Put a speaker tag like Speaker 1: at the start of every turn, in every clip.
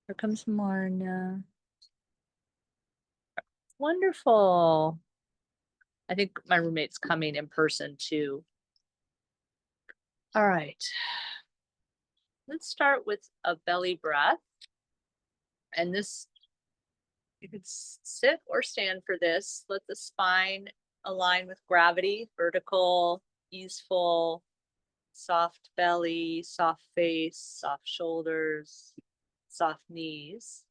Speaker 1: Here comes Marna. Wonderful. I think my roommate's coming in person too. All right. Let's start with a belly breath. And this, you could sit or stand for this. Let the spine align with gravity, vertical, easeful, soft belly, soft face, soft shoulders, soft knees.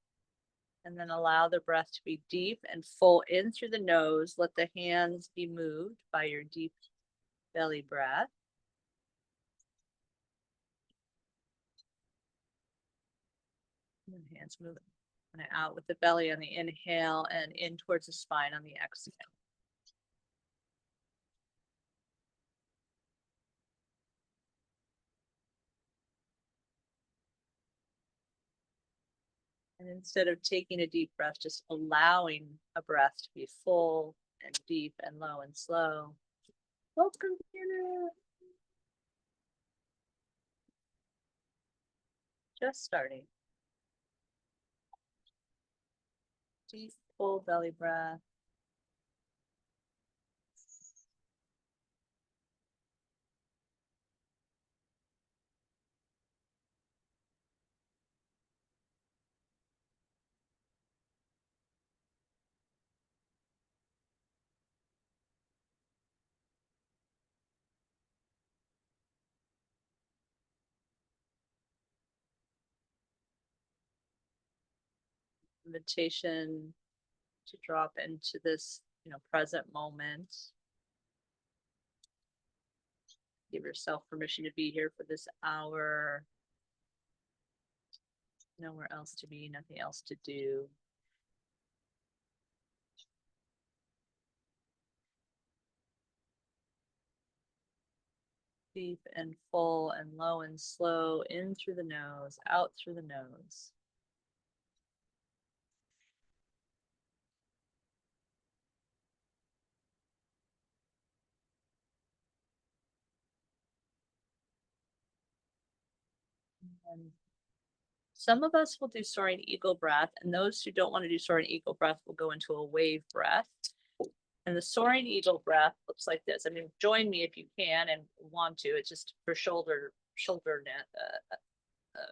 Speaker 1: And then allow the breath to be deep and full in through the nose. Let the hands be moved by your deep belly breath. And hands move out with the belly on the inhale and in towards the spine on the exhale. And instead of taking a deep breath, just allowing a breath to be full and deep and low and slow. Welcome, Hannah. Just starting. Deep, full belly breath. Invitation to drop into this, present moment. Give yourself permission to be here for this hour. Nowhere else to be, nothing else to do. Deep and full and low and slow, in through the nose, out through the nose. And some of us will do soaring eagle breath, and those who don't want to do soaring eagle breath will go into a wave breath. And the soaring eagle breath looks like this. I mean, join me if you can and want to. It's just for shoulder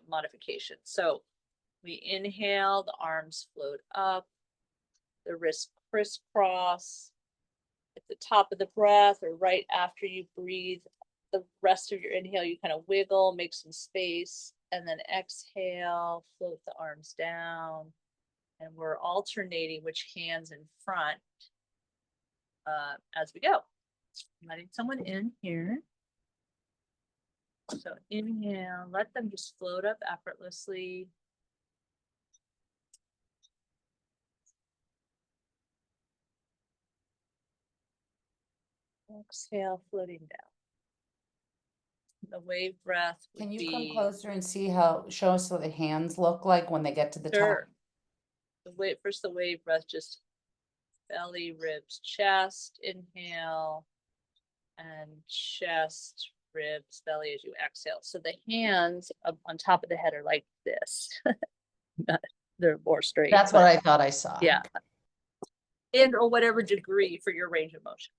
Speaker 1: modification. So we inhale, the arms float up, the wrists crisscross. At the top of the breath or right after you breathe, the rest of your inhale, you kind of wiggle, make some space, and then exhale, float the arms down. And we're alternating which hands in front as we go. I'm letting someone in here. So inhale, let them just float up effortlessly. Exhale, floating down. The wave breath.
Speaker 2: Can you come closer and show us what the hands look like when they get to the top?
Speaker 1: First the wave breath, just belly, ribs, chest, inhale, and chest, ribs, belly as you exhale. So the hands up on top of the head are like this. They're more straight.
Speaker 2: That's what I thought I saw.
Speaker 1: Yeah. And or whatever degree for your range of motion.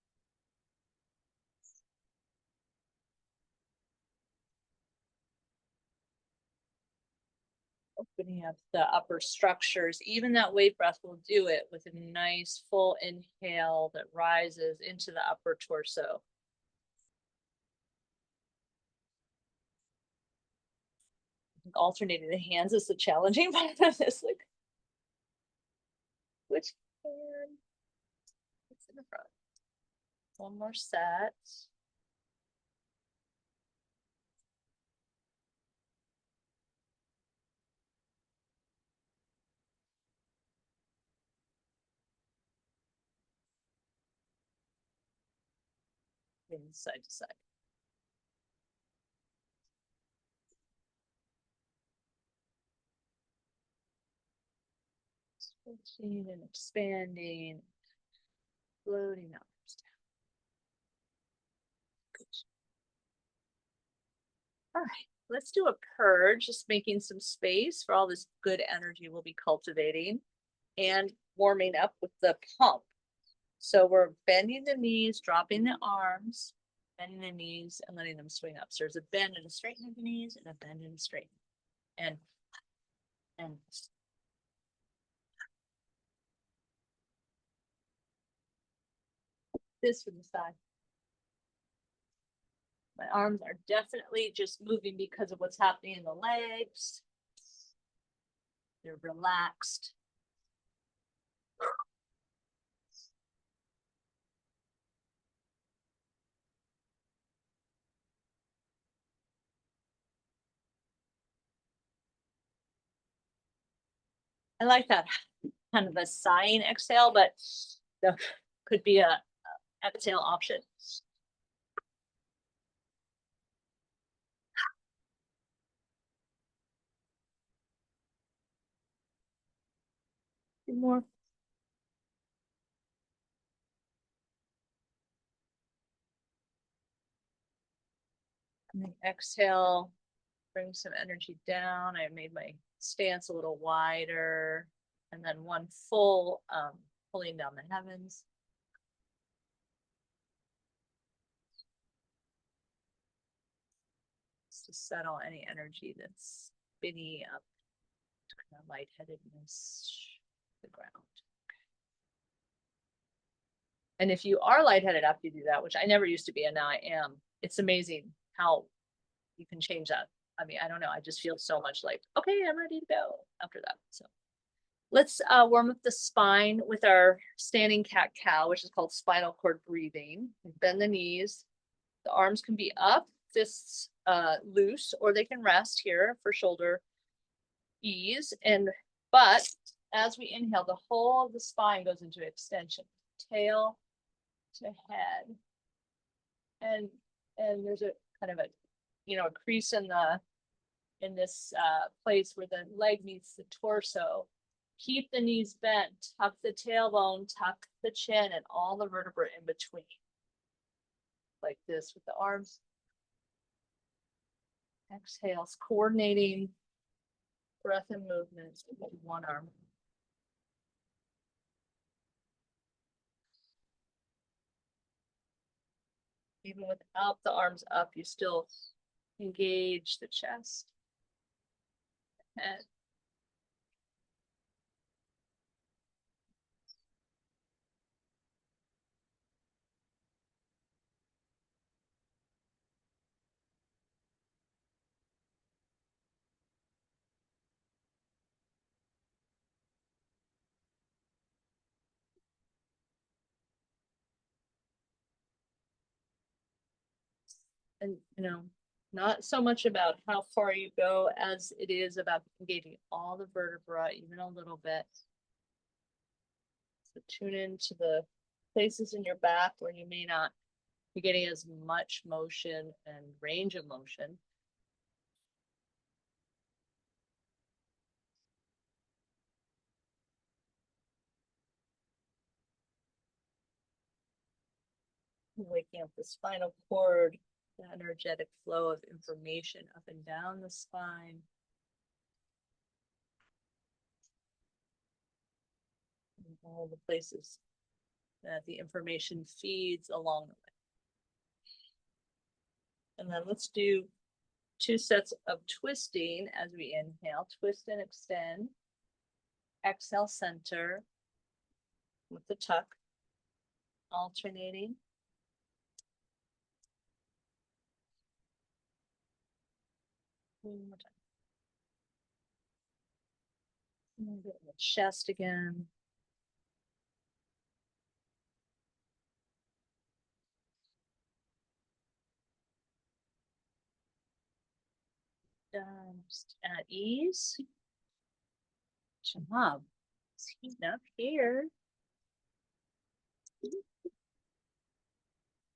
Speaker 1: Opening up the upper structures. Even that wave breath will do it with a nice full inhale that rises into the upper torso. Alternating the hands is the challenging part of this. Like, which hand? It's in the front. One more set. Side to side. Stretching and expanding, floating arms down. Good. All right. let's do a purge, just making some space for all this good energy we'll be cultivating and warming up with the pump. So we're bending the knees, dropping the arms, bending the knees and letting them swing up. So there's a bend and a straighten of the knees and a bend and a straighten. And this from the side. My arms are definitely just moving because of what's happening in the legs. They're relaxed. I like that kind of a sighing exhale, but there could be a exhale option. Two more. And then exhale, bring some energy down. I made my stance a little wider. And then one full pulling down the heavens. Just to settle any energy that's spinny up, kind of lightheadedness, the ground. And if you are lightheaded after you do that, which I never used to be, and now I am, it's amazing how you can change that. I mean, I don't know. I just feel so much like, okay, I'm ready to go after that. So let's warm up the spine with our standing cat-cow, which is called spinal cord breathing. Bend the knees. The arms can be up, fists loose, or they can rest here for shoulder ease. But as we inhale, the whole of the spine goes into extension, tail to head. And there's a kind of a, a crease in this place where the leg meets the torso. Keep the knees bent, tuck the tailbone, tuck the chin, and all the vertebrae in between. Like this with the arms. Exhales, coordinating breath and movement with one arm. Even without the arms up, you still engage the chest. Head. And not so much about how far you go as it is about engaging all the vertebra, even a little bit. So tune into the places in your back where you may not be getting as much motion and range of motion. Waking up the spinal cord, the energetic flow of information up and down the spine. And all the places that the information feeds along the way. And then let's do 2 sets of twisting as we inhale. Twist and extend. Exhale, center with the tuck. Alternating. One more time. And then get in the chest again. Just at ease. Job. It's heating up here.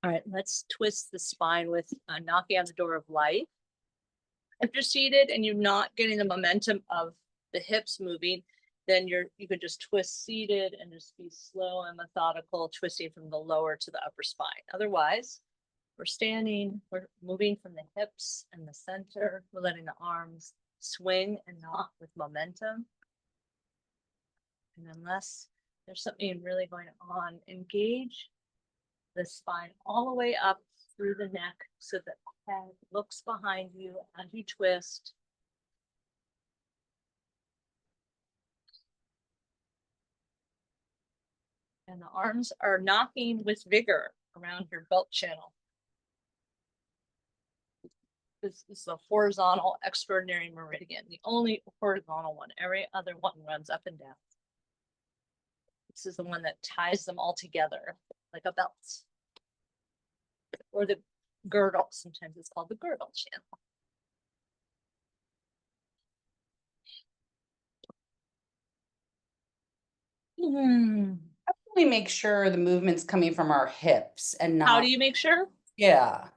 Speaker 1: All right, let's twist the spine with knocking on the door of life. If you're seated and you're not getting the momentum of the hips moving, then you could just twist seated and just be slow and methodical, twisting from the lower to the upper spine. Otherwise, we're standing, we're moving from the hips and the center. We're letting the arms swing and knock with momentum. And unless there's something really going on, engage the spine all the way up through the neck so that the head looks behind you as you twist. And the arms are knocking with vigor around your belt channel. This is the horizontal extraordinary meridian, the only horizontal one. Every other one runs up and down. This is the one that ties them all together like a belt. Or the girdle, sometimes it's called the girdle channel.
Speaker 2: We make sure the movement's coming from our hips and
Speaker 1: How
Speaker 2: not,
Speaker 1: do you make sure?
Speaker 2: yeah.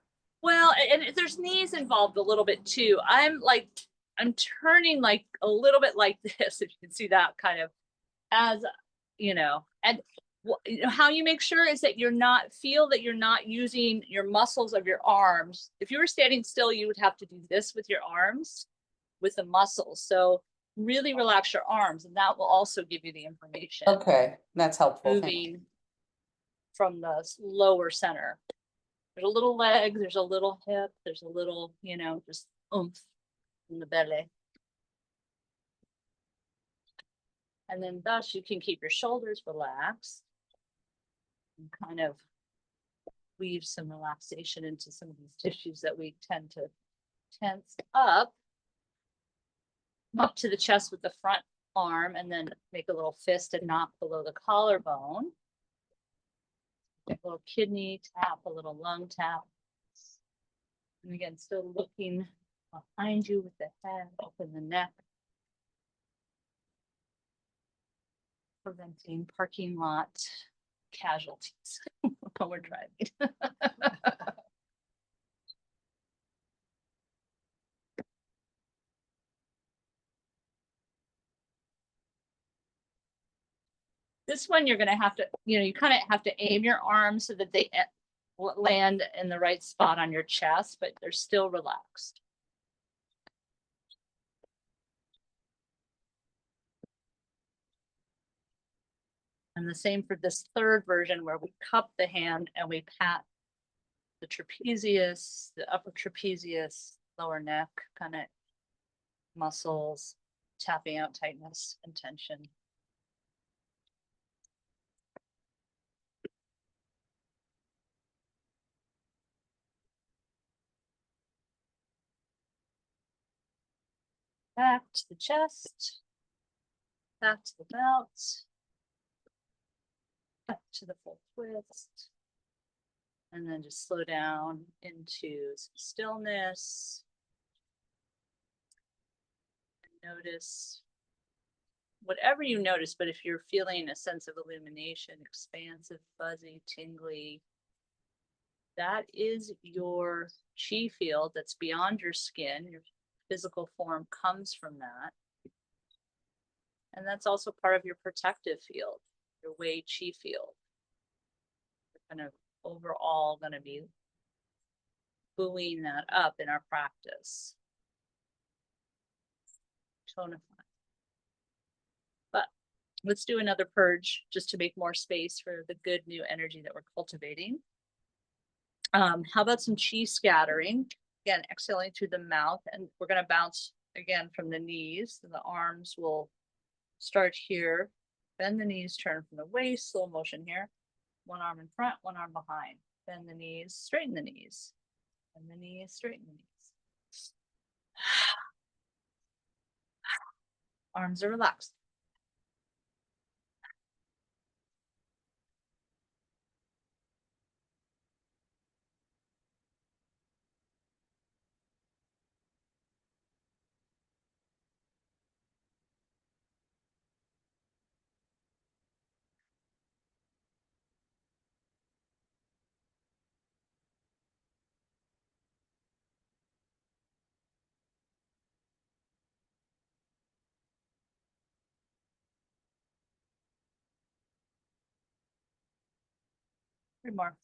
Speaker 1: Well, and there's knees involved a little bit too. I'm turning like a little bit like this, if you can see that kind of, as you know, and how you make sure is that you're not using your muscles of your arms. If you were standing still, you would have to do this with your arms, with the muscles. So really relax your arms, and that will also give you the information.
Speaker 2: Okay, that's helpful. Thank you.
Speaker 1: Moving from the lower center. There's a little leg, there's a little hip, there's a little, just oomph in the belly. And then thus you can keep your shoulders relaxed and kind of weave some relaxation into some of these tissues that we tend to tense up. Up to the chest with the front arm, and then make a little fist and knock below the collarbone. A little kidney tap, a little lung tap. And again, still looking behind you with the head, open the neck. Preventing parking lot casualties when we're driving. This one, you're going to have to, you kind of have to aim your arms so that they land in the right spot on your chest, but they're still relaxed. And the same for this third version, where we cup the hand and we pat the trapezius, the upper trapezius, lower neck kind of muscles, tapping out tightness and tension. Back to the chest, back to the belt, back to the full twist. And then just slow down into some stillness. Notice whatever you notice, but if you're feeling a sense of illumination, expansive, fuzzy, tingly, that is your chi field that's beyond your skin. Your physical form comes from that. And that's also part of your protective field, your Wei Chi field. We're kind of overall going to be buoying that up in our practice. Tonify. But let's do another purge just to make more space for the good new energy that we're cultivating. How about some chi scattering? Again, exhaling through the mouth, and we're going to bounce again from the knees. So the arms will start here, bend the knees, turn from the waist, slow motion here. One arm in front, one arm behind. Bend the knees, straighten the knees. Bend the knees, straighten the knees. Arms are relaxed. Three more.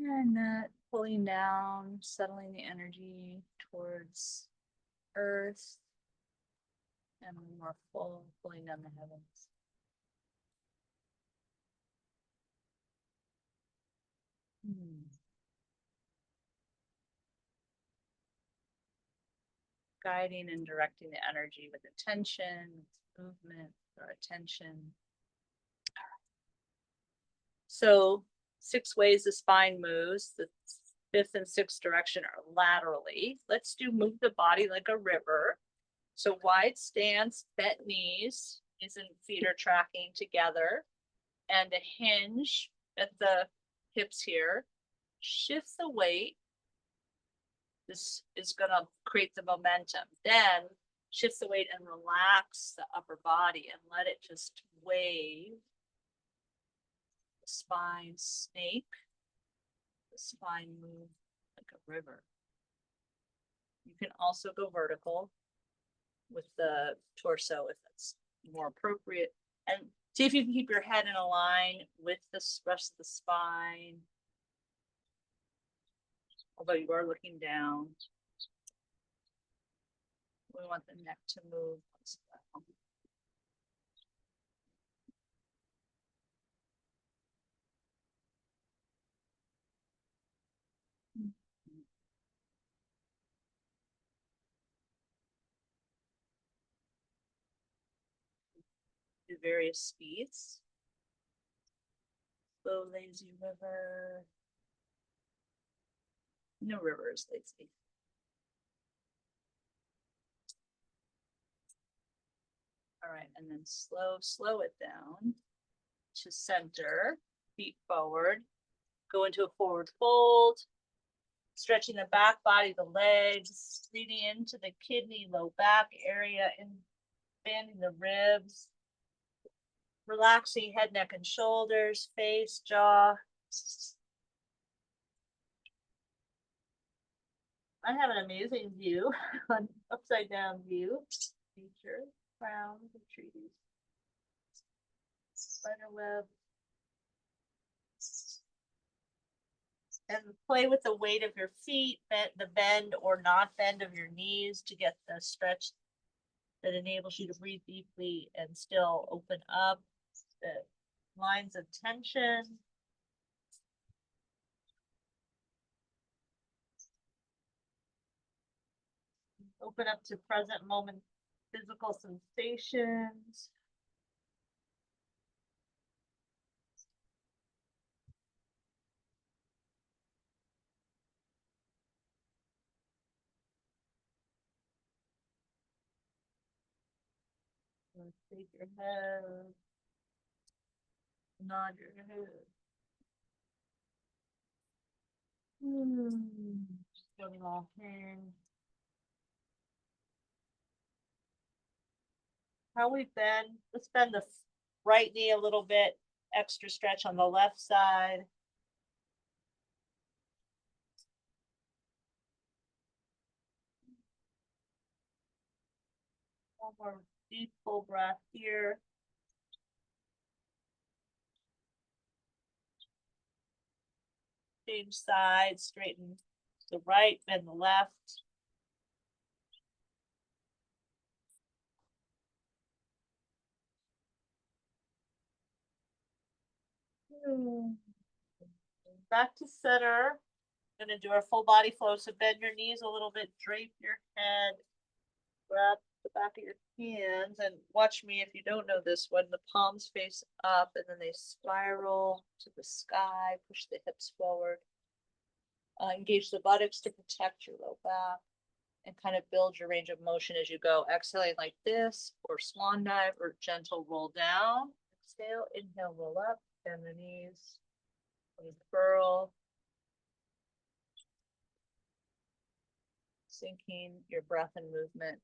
Speaker 1: And that pulling down, settling the energy towards earth and more full, pulling down the heavens. Guiding and directing the energy with attention, movement, or attention. So 6 ways the spine moves. The 5th and 6th direction are laterally. Let's do move the body like a river. So wide stance, bent knees, and feet are tracking together, and a hinge at the hips here. Shift the weight. This is going to create the momentum. Then shift the weight and relax the upper body and let it just wave. The spine snake. The spine move like a river. You can also go vertical with the torso if that's more appropriate. And see if you can keep your head in a line with the rest of the spine. Although you are looking down. We want the neck to move as well. Do various speeds. Slow, lazy river. No river is lazy. All right, and then slow it down to center, feet forward. Go into a forward fold, stretching the back body, the legs, leading into the kidney, low back area, and expanding the ribs, relaxing head, neck, and shoulders, face, jaw. I have an amazing view, an upside down view. Nature, crown, the trees, spider web. And play with the weight of your feet, the bend or not bend of your knees to get the stretch that enables you to breathe deeply and still open up the lines of tension. Open up to present moment physical sensations. Shake your head. Nod your head. Just feeling all pain. How we bend, let's bend the right knee a little bit, extra stretch on the left side. One more deep full breath here. Change sides, straighten the right, bend the left. Back to center. Gonna do our full body flow. So bend your knees a little bit, drape your head, grab the back of your hands, and watch me if you don't know this one. The palms face up and then they spiral to the sky, push the hips forward. Engage the buttocks to protect your low back and kind of build your range of motion as you go. Exhaling like this, or swan dive, or gentle roll down. Exhale, inhale, roll up, bend the knees, curl. Syncing your breath and movement.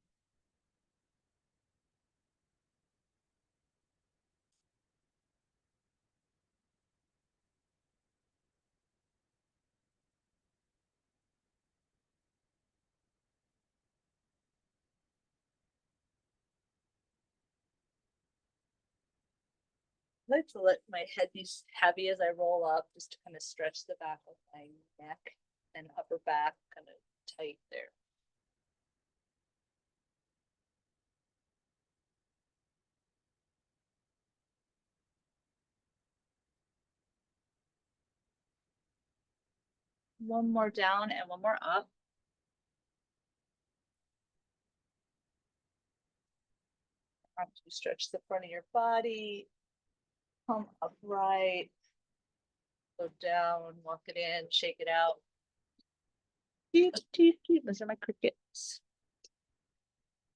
Speaker 1: like to let my head be heavy as I roll up, just to kind of stretch the back of my neck and upper back kind of tight there. One more down and one more up. After you stretch the front of your body, come upright, go down, walk it in, shake it out. Those are my crickets.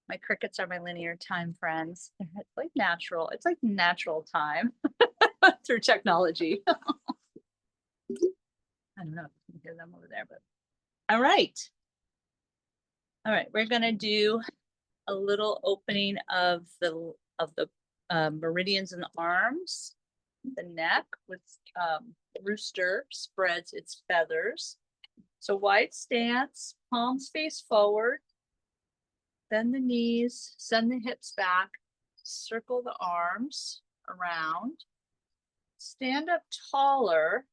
Speaker 1: My crickets are my linear time friends. It's like natural. It's like natural time through technology. I don't know if you can hear them over there, but all right. All right, we're gonna do a little opening of the meridians in the arms, the neck with rooster spreads its feathers. So wide stance, palms face forward, bend the knees, send the hips back, circle the arms around, stand up taller,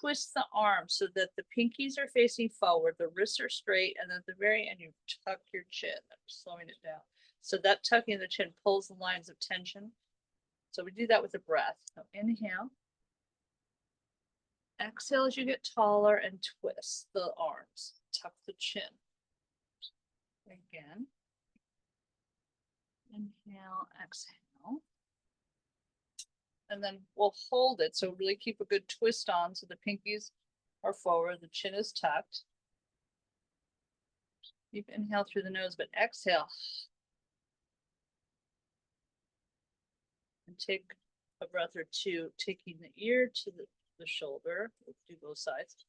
Speaker 1: twist the arms so that the pinkies are facing forward, the wrists are straight, and at the very end, you tuck your chin. I'm slowing it down. So that tucking of the chin pulls the lines of tension. So we do that with the breath. So inhale. Exhale as you get taller and twist the arms. Tuck the chin. Again. Inhale, exhale. And then we'll hold it. So really keep a good twist on so the pinkies are forward, the chin is tucked. Keep inhale through the nose, but exhale. And take a breath or two, taking the ear to the shoulder. We'll do both sides.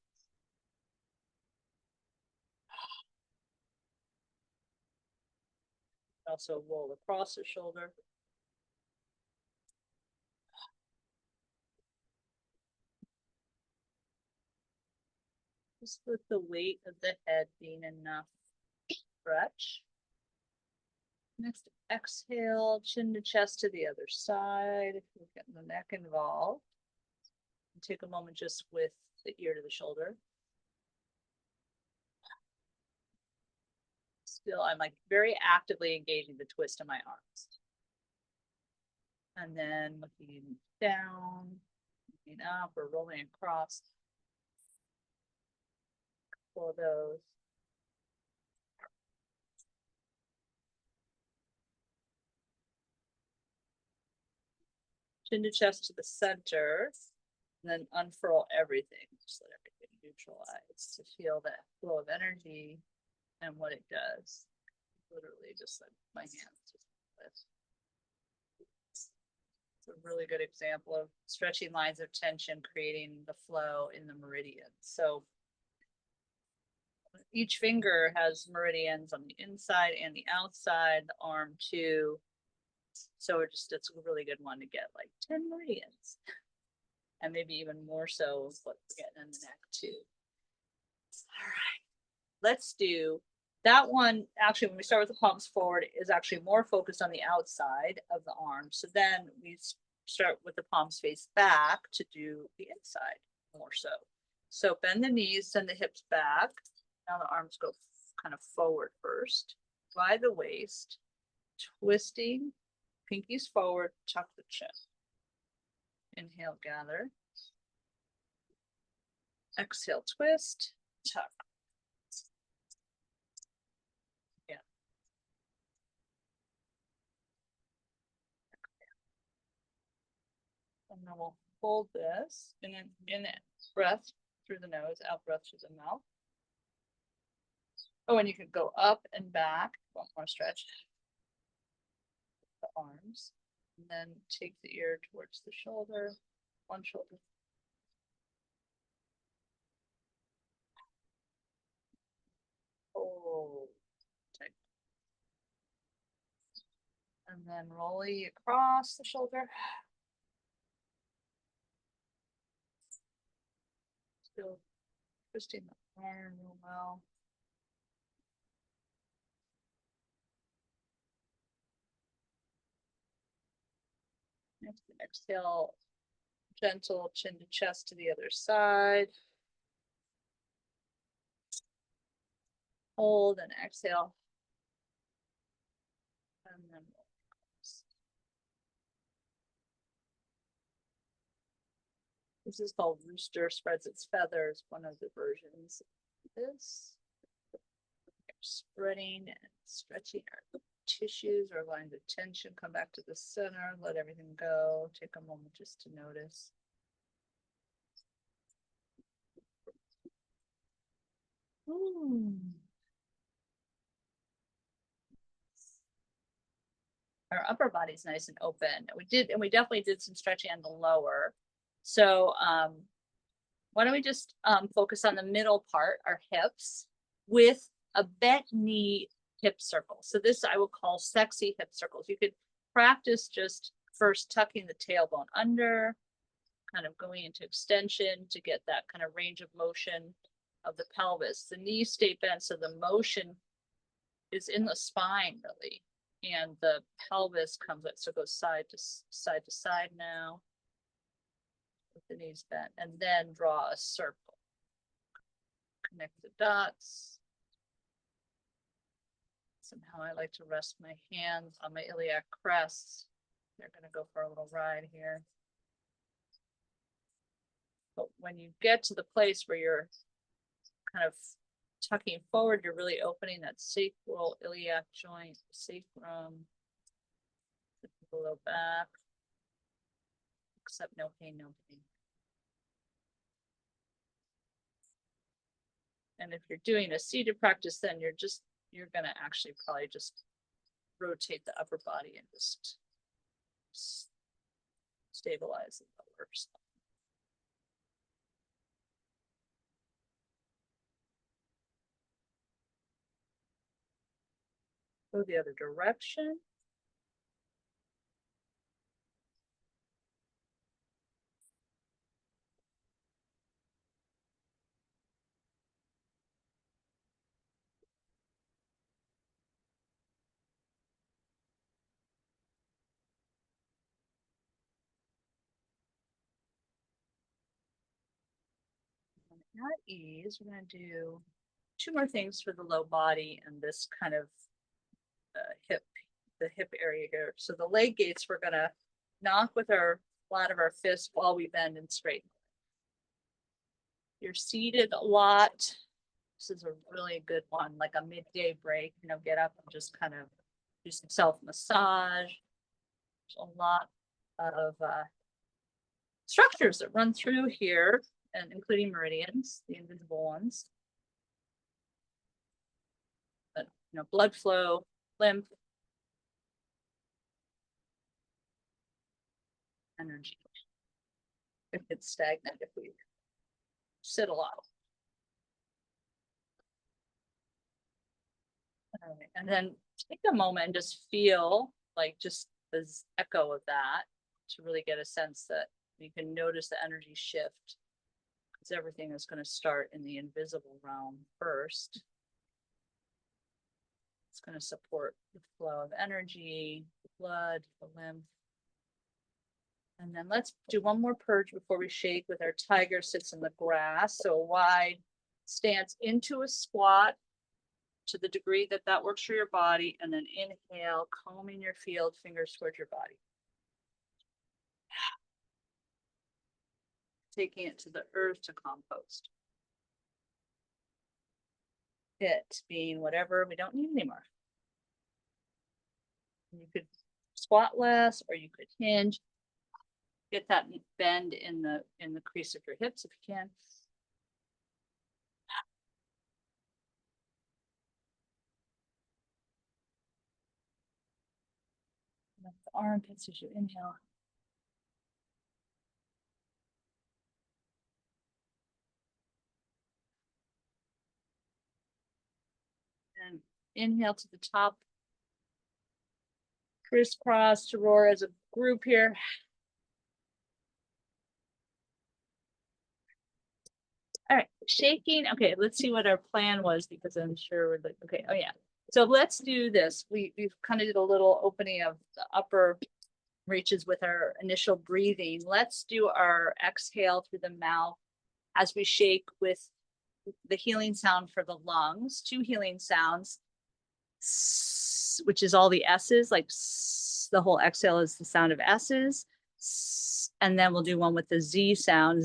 Speaker 1: Also roll across the shoulder. Just with the weight of the head being enough stretch. Next, exhale, chin to chest to the other side. If you're getting the neck involved. And take a moment just with the ear to the shoulder. Still, I'm like very actively engaging the twist of my arms. And then looking down, looking up, or rolling across. For those. Chin to chest to the center, and then unfurl everything. Just let everything neutralize to feel that flow of energy and what it does. Literally just let my hands just lift. It's a really good example of stretching lines of tension, creating the flow in the meridian. So each finger has meridians on the inside and the outside, the arm too. So it's a really good one to get like 10 meridians. And maybe even more so with what we're getting in the neck too. All right, let's do that one. Actually, when we start with the palms forward, is actually more focused on the outside of the arm. So then we start with the palms face back to do the inside more so. So bend the knees, send the hips back. Now the arms go kind of forward first, by the waist, twisting, pinkies forward, tuck the chin. Inhale, gather. Exhale, twist, tuck. Yeah. And then we'll hold this and then in it, breath through the nose, out breath through the mouth. Oh, and you could go up and back. One more stretch. The arms. And then take the ear towards the shoulder, one shoulder. Oh, tight. And then rolling across the shoulder. Still twisting the arm real well. Next, exhale, Gentle chin to chest to the other side. Hold and exhale. And then we'll close. This is called Rooster Spreads Its Feathers, one of the versions of this. Spreading and stretching our tissues or lines of tension. Come back to the center, let everything go. Take a moment just to notice. Our upper body's nice and open. We definitely did some stretching on the lower. So why don't we just focus on the middle part, our hips, with a bent knee hip circle. So this I would call sexy hip circles. You could practice just first tucking the tailbone under, kind of going into extension to get that kind of range of motion of the pelvis. The knees stay bent, so the motion is in the spine really, and the pelvis comes up, so it goes side to side now with the knees bent, and then draw a circle. Connect the dots. Somehow I like to rest my hands on my iliac crests. They're going to go for a little ride here. But when you get to the place where you're kind of tucking forward, you're really opening that sacral iliac joint, sacrum, the low back, except no pain, no pain. And if you're doing a seated practice, then you're going to actually probably just rotate the upper body and just stabilize the lower spine. Go the other direction. At ease, we're going to do two more things for the low body and this kind of the hip area here. So the leg gates, we're going to knock with our flat of our fist while we bend and straighten. You're seated a lot. This is a really good one, like a midday break, get up and just kind of do some self-massage. There's a lot of structures that run through here, and including meridians, the invisible ones. But blood flow, lymph, energy. If it's stagnant, if we sit a lot. All right. And then take a moment and just feel like just the echo of that to really get a sense that you can notice the energy shift, because everything is going to start in the invisible realm first. It's going to support the flow of energy, the blood, the lymph. And then let's do one more purge before we shake with our tiger sits in the grass. So a wide stance into a squat to the degree that that works for your body. And then inhale, combing your field, fingers towards your body. Taking it to the earth to compost. It being whatever we don't need anymore. You could squat less, or you could hinge. Get that bend in the crease of your hips if you can. The armpits as you inhale. And inhale to the top. Crisscross to roar as a group here. All right, shaking. Okay, let's see what our plan was, because I'm sure we're like, okay, oh yeah. So let's do this. We've kind of did a little opening of the upper reaches with our initial breathing. Let's do our exhale through the mouth as we shake with the healing sound for the lungs, 2 healing sounds, which is all the S's, like the whole exhale is the sound of S's. And then we'll do one with the Z sound,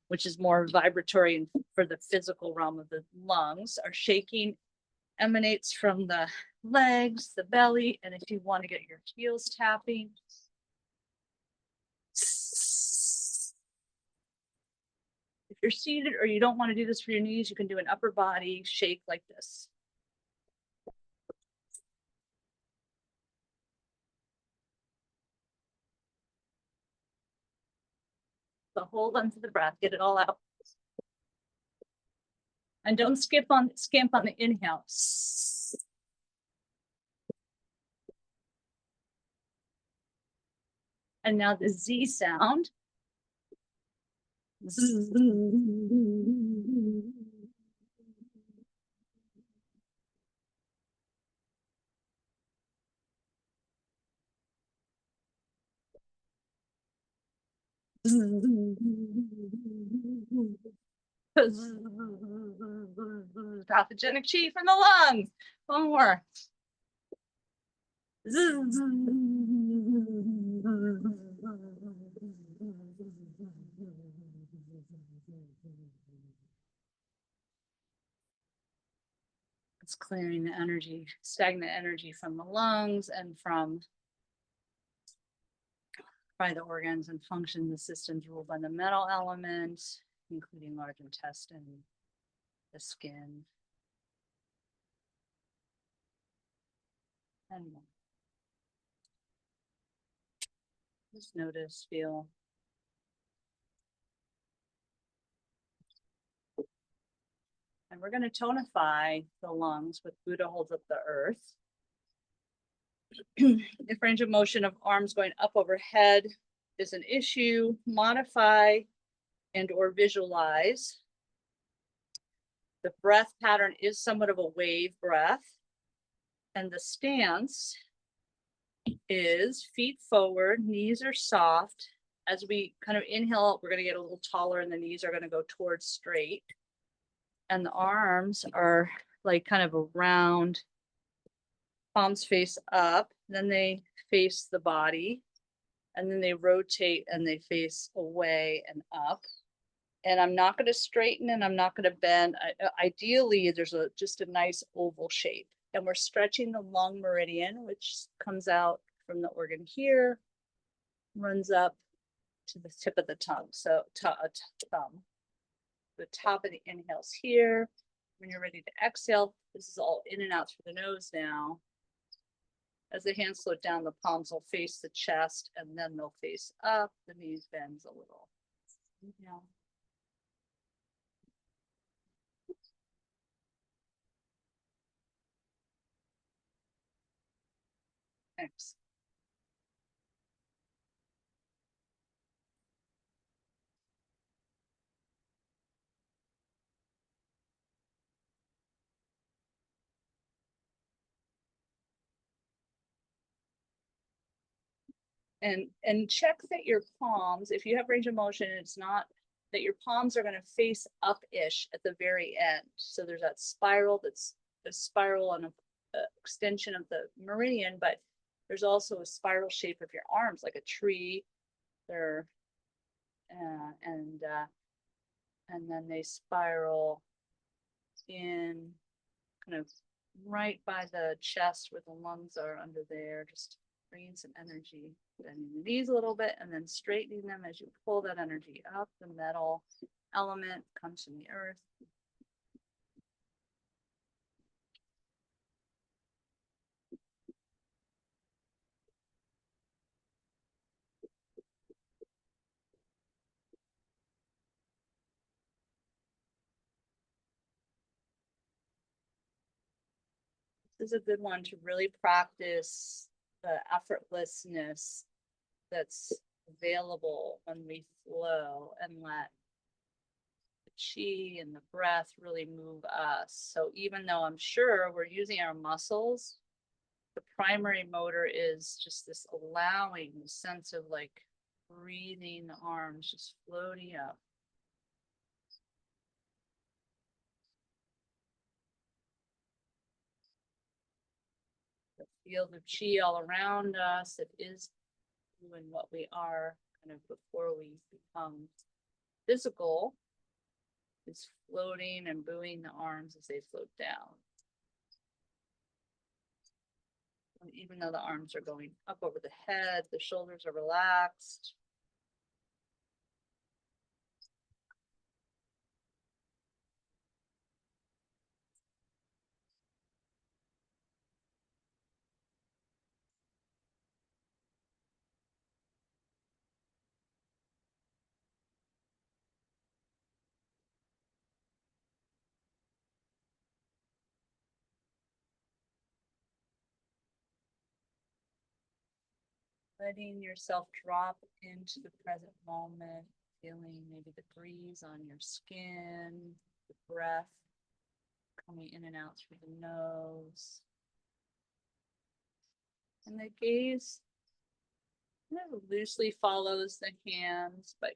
Speaker 1: which is more vibratory for the physical realm of the lungs. Our shaking emanates from the legs, the belly, and if you want to get your heels tapping. If you're seated or you don't want to do this for your knees, you can do an upper body shake like this. So hold on to the breath, get it all out. And don't skimp on the inhale. And now the Z sound. Pathogenic chi from the lungs. One more. It's clearing the energy, stagnant energy from the lungs and from by the organs and functions the systems ruled by the metal element, including large intestine, the skin, and more. Just notice, feel. And we're going to tonify the lungs with Buddha holds up the earth. If range of motion of arms going up overhead is an issue, modify and or visualize. The breath pattern is somewhat of a wave breath. And the stance is feet forward, knees are soft. As we kind of inhale, we're going to get a little taller and the knees are going to go towards straight. And the arms are like kind of around, palms face up, then they face the body, and then they rotate and they face away and up. And I'm not going to straighten and I'm not going to bend. Ideally, there's just a nice oval shape. And we're stretching the lung meridian, which comes out from the organ here, runs up to the tip of the tongue. So thumb. The top of the inhales here. When you're ready to exhale, this is all in and out through the nose now. As the hands slow down, the palms will face the chest and then they'll face up. The knees bends a little. Yeah. Thanks. And check that your palms, if you have range of motion, it's not that your palms are going to face up-ish at the very end. So there's that spiral that's a spiral and a extension of the meridian, but there's also a spiral shape of your arms like a tree. They're and then they spiral in kind of right by the chest where the lungs are under there, just bringing some energy, bending the knees a little bit and then straightening them as you pull that energy up. The metal element comes from the earth. This is a good one to really practice the effortlessness that's available when we flow and let the chi and the breath really move us. So even though I'm sure we're using our muscles, the primary motor is just this allowing sense of like breathing the arms just floating up. The field of chi all around us, it is doing what we are kind of before we become physical, is floating and buoying the arms as they float down. And even though the arms are going up over the head, the shoulders are relaxed. Letting yourself drop into the present moment, feeling maybe the breeze on your skin, the breath coming in and out through the nose. And the gaze kind of loosely follows the hands, but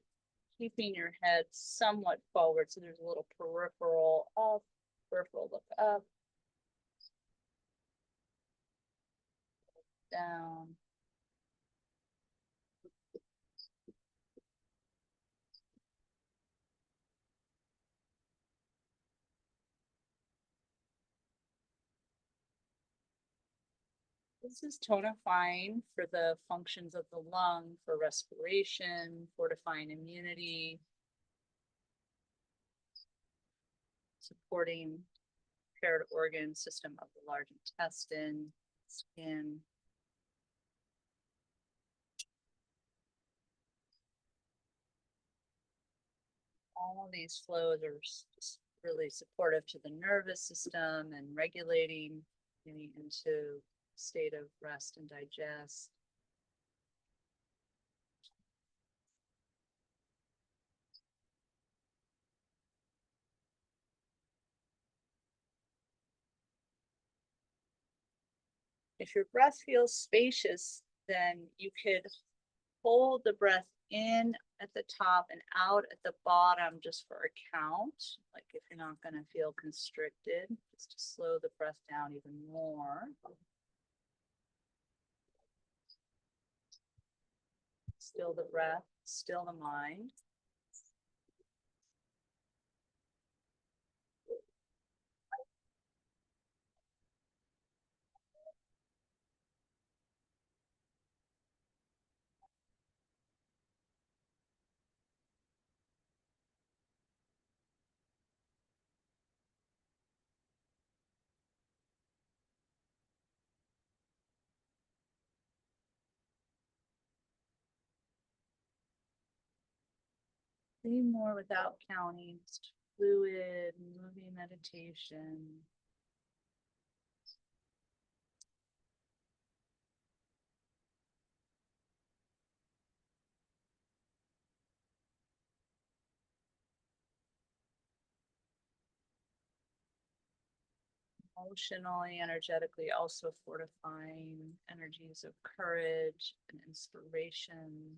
Speaker 1: keeping your head somewhat forward. So there's a little peripheral up, peripheral look up, down. This is tonifying for the functions of the lung, for respiration, fortifying immunity, supporting paired organ system of the large intestine, skin. All these flows are just really supportive to the nervous system and regulating, getting into state of rest and digest. If your breath feels spacious, then you could hold the breath in at the top and out at the bottom just for a count. Like if you're not going to feel constricted, just to slow the breath down even more. Still the breath, still the mind. Be more without counting, just fluid, moving meditation. Emotionally, energetically, also fortifying energies of courage and inspiration.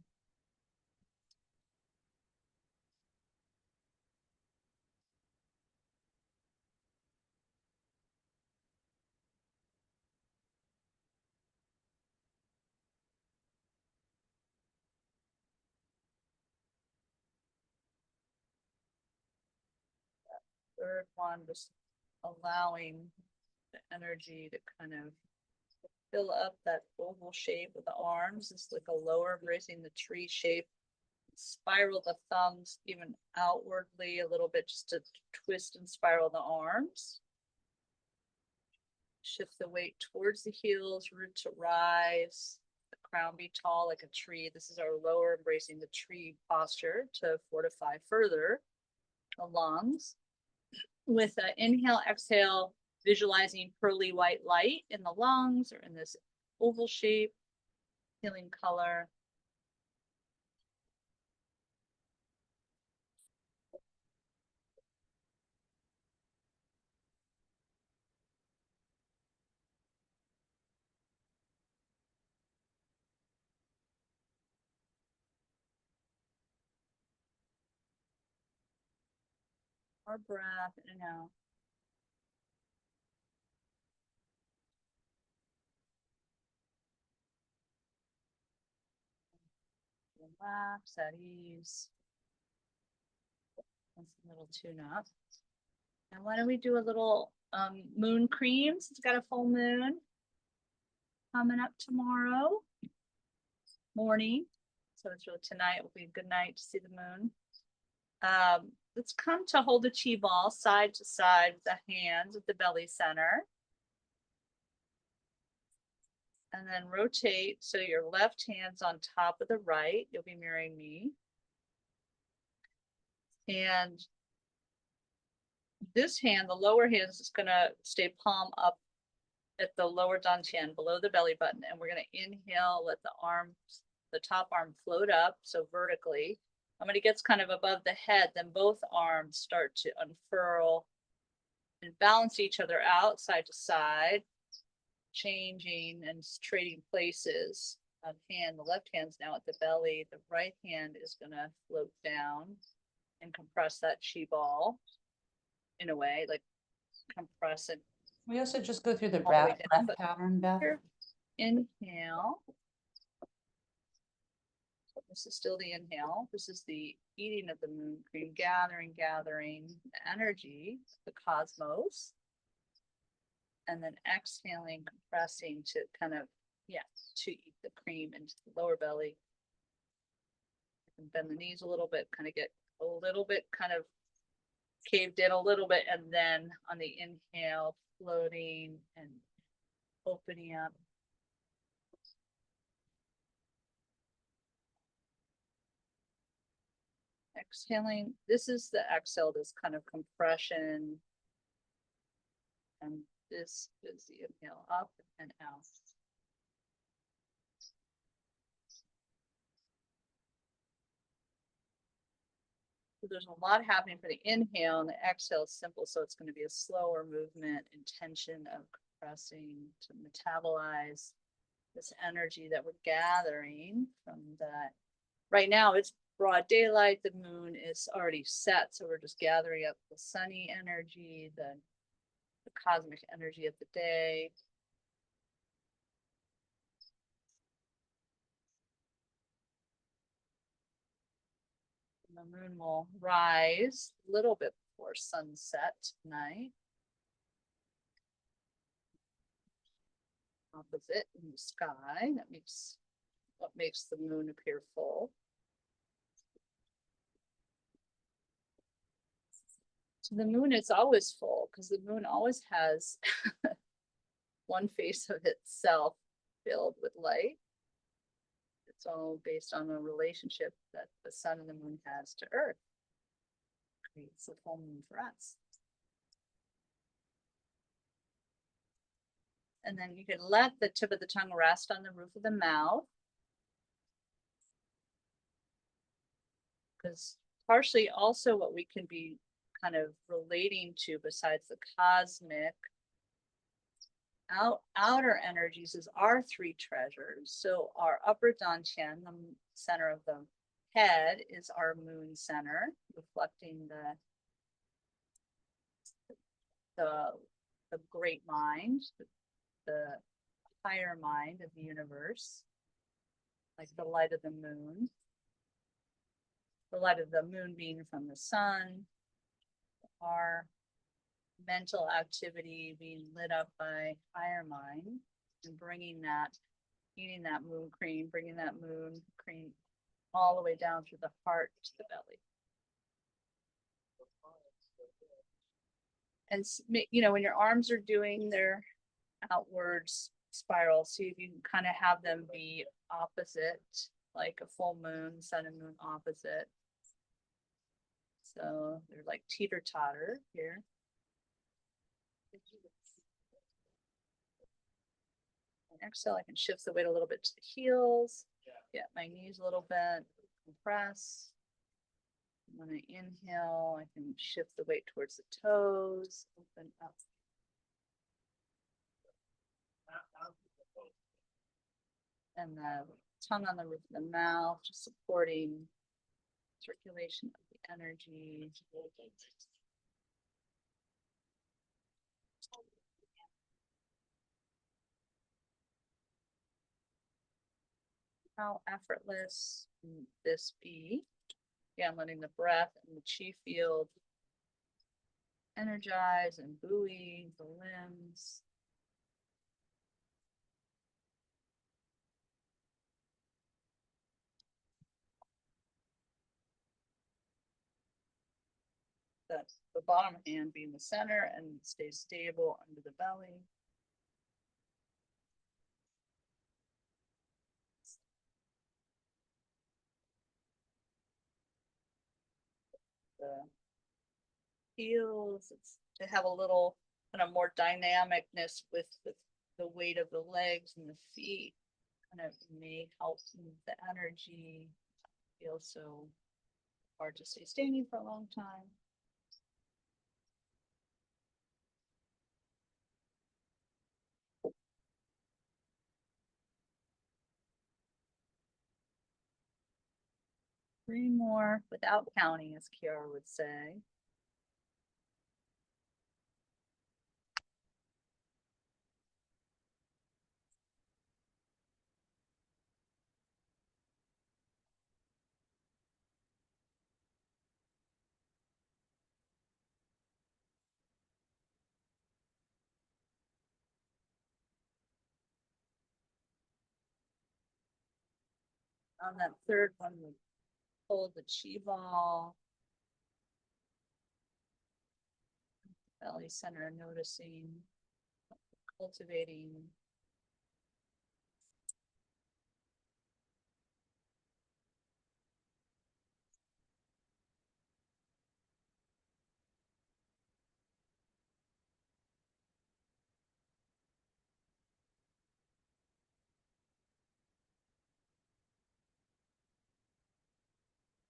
Speaker 1: Third one, just allowing the energy to kind of fill up that oval shape of the arms. It's like a lower embracing the tree shape. Spiral the thumbs even outwardly a little bit just to twist and spiral the arms. Shift the weight towards the heels, root to rise, the crown be tall like a tree. This is our lower embracing the tree posture to fortify further the lungs. With an inhale, exhale, visualizing pearly white light in the lungs or in this oval shape, healing color. More breath in and out. Relax at ease. That's a little tune up. And why don't we do a little moon creams? It's got a full moon coming up tomorrow morning. So it's really tonight will be a good night to see the moon. Let's come to hold a chi ball side to side with the hands at the belly center. And then rotate so your left hand's on top of the right. You'll be mirroring me. And this hand, the lower hand, is gonna stay palm up at the lower dantian, below the belly button. And we're gonna inhale, let the arms, the top arm float up, so vertically. And when it gets kind of above the head, then both arms start to unfurl and balance each other out side to side, changing and trading places. The left hand's now at the belly. The right hand is gonna float down and compress that chi ball in a way, like compress it.
Speaker 2: We also just go through the
Speaker 1: All the way
Speaker 2: breath
Speaker 1: down, but
Speaker 2: pattern, Beth.
Speaker 1: here, inhale. So this is still the inhale. This is the eating of the moon cream, gathering the energy, the cosmos. And then exhaling, compressing to kind of, to eat the cream into the lower belly. And bend the knees a little bit, kind of get a little bit kind of caved in a little bit. And then on the inhale, floating and opening up. Exhaling, this is the exhale, this kind of compression. And this is the inhale, up and out. So there's a lot happening for the inhale, and the exhale is simple, so it's going to be a slower movement, intention of compressing to metabolize this energy that we're gathering from that. Right now it's broad daylight, the moon is already set, so we're just gathering up the sunny energy, the cosmic energy of the day. The moon will rise a little bit before sunset tonight. Opposite in the sky. That makes what makes the moon appear full. So the moon is always full because the moon always has one face of itself filled with light. It's all based on a relationship that the sun and the moon has to Earth. Creates a full moon for us. And then you can let the tip of the tongue rest on the roof of the mouth. Because partially also what we can be kind of relating to besides the cosmic outer energies is our three treasures. So our upper dantian, the center of the head, is our moon center, reflecting the great mind, the higher mind of the universe, like the light of the moon. The light of the moon being from the sun, our mental activity being lit up by higher mind, and bringing that, eating that moon cream, bringing that moon cream all the way down through the heart to the belly. And when your arms are doing their outwards spiral, see if you can kind of have them be opposite, like a full moon, sun and moon opposite. So they're like teeter-totter here. And exhale, I can shift the weight a little bit to the heels. Get my knees a little bit, compress. When I inhale, I can shift the weight towards the toes, open up. And the tongue on the roof of the mouth, just supporting circulation of the energy. How effortless can this be? Again, letting the breath and the chi field energize and buoy the limbs. That's the bottom hand being the center and stay stable under the belly. The heels, it's to have a little kind of more dynamicness with the weight of the legs and the feet. Kind of may help move the energy. Feel so hard to stay standing for a long time. Three more without counting, as Kiara would say. On that third one, we hold the chi ball. Belly center, noticing, cultivating.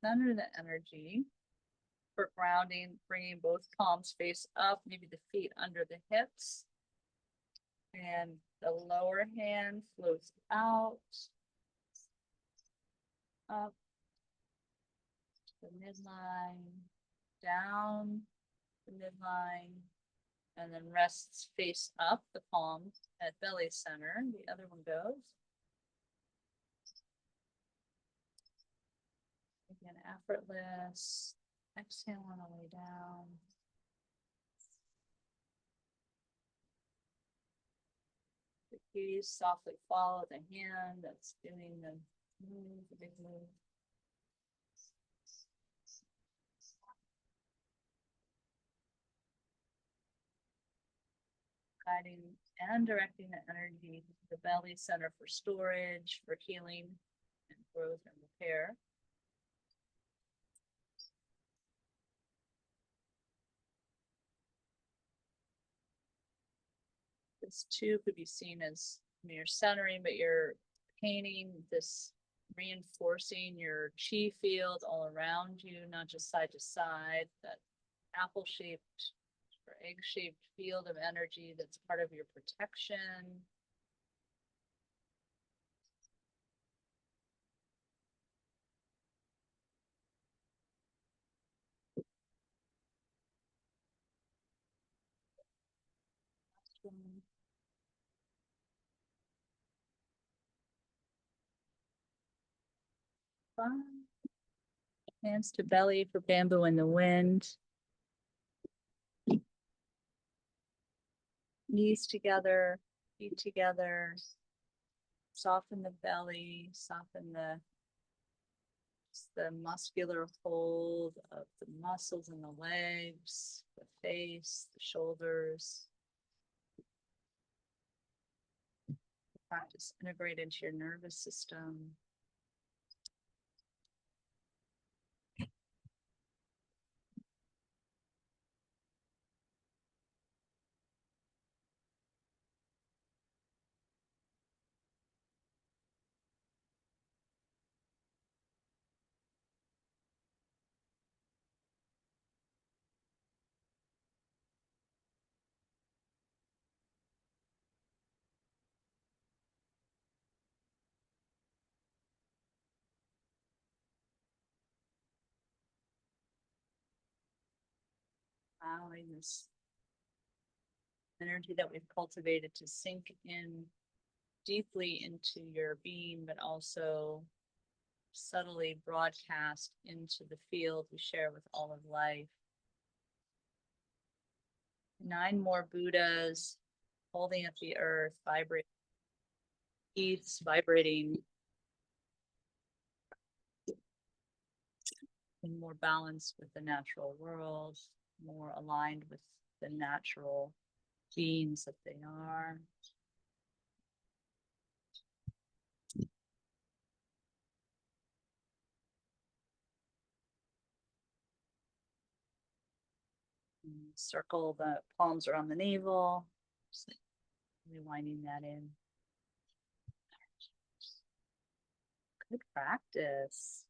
Speaker 1: Center the energy for grounding, bringing both palms face up, maybe the feet under the hips. And the lower hand floats out, up to the midline, down the midline, and then rests face up, the palms at belly center. The other one goes. Again, effortless. Exhale on the way down. The keys softly follow the hand that's doing the move, the big move. Guiding and directing the energy to the belly center for storage, for healing, and growth and repair. This too could be seen as you're centering, but you're painting this, reinforcing your chi field all around you, not just side to side, that apple shaped or egg shaped field of energy that's part of your protection. Fun. Hands to belly for bamboo in the wind. Knees together, feet together. Soften the belly, soften the muscular hold of the muscles in the legs, the face, the shoulders. Practice integrate into your nervous system. Allowing this energy that we've cultivated to sink in deeply into your being, but also subtly broadcast into the field we share with all of life. 9 more Buddhas holding up the earth, vibrating, earth's vibrating in more balance with the natural world, more aligned with the natural beings that they are. Circle the palms around the navel, just really winding that in. Good practice.